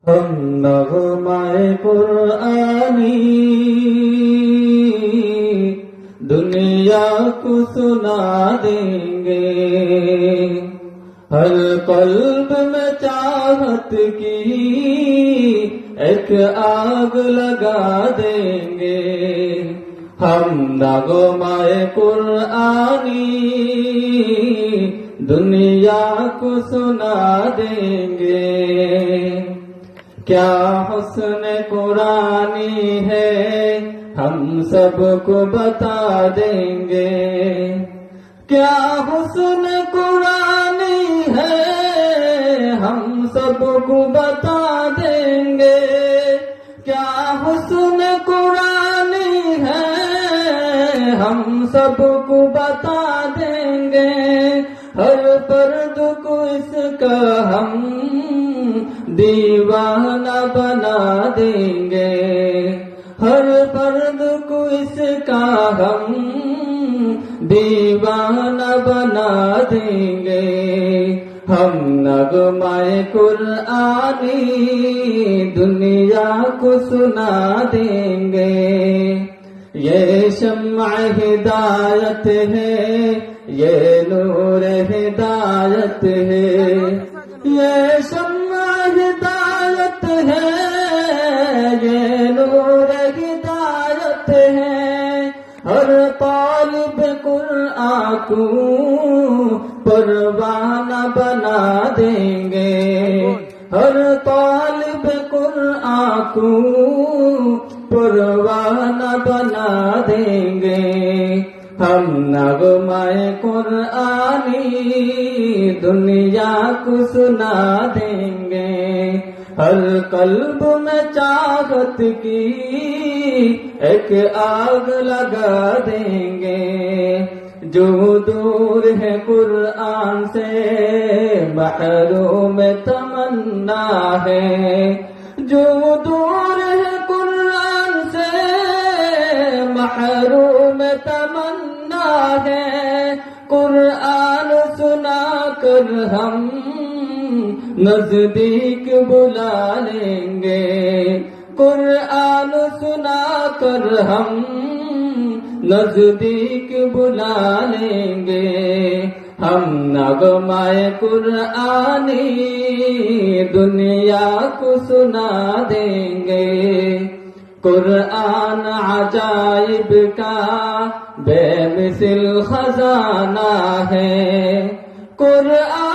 ہم نغمۂ قرآنی دنیا کو سنا دیں گے، ہر قلب میں چاہت کی ایک آگ لگا دیں گے۔ ہم نغمۂ قرآنی دنیا کو سنا دیں گے۔ کیا حسن قرآنی ہے ہم سب کو بتا دیں گے، کیا حسن قرآنی ہے ہم سب کو بتا دیں گے، کیا حسن قرآنی ہے ہم سب کو بتا دیں گے۔ ہر فرد کو اس کا ہم دیوانہ بنا دیں گے، ہر فرد کو اس کا ہم دیوانہ بنا دیں گے۔ ہم نغمۂ قرآنی دنیا کو سنا دیں گے۔ یہ شمع ہدایت ہے، یہ نور ہدایت ہے، یہ شمع ہدایت ہے، یہ نور ہدایت ہے۔ ہر طالب قرآن کو پروانہ بنا دیں گے، ہر طالب قرآن کو پروانہ بنا دیں گے۔ ہم نغمۂ قرآنی دنیا کو سنا دیں گے، ہر قلب میں چاہت کی ایک آگ لگا دیں گے۔ جو دور ہے قرآن سے محروم تمنا ہے، جو دور ہے قرآن سے محروم تمنا ہے۔ قرآن سنا کر ہم نزدیک بلا لیں گے، قرآن سنا کر ہم نزدیک بلا لیں گے۔ ہم نغمۂ قرآنی دنیا کو سنا دیں گے۔ قرآن عجائب کا بے مثل خزانہ ہے، قرآن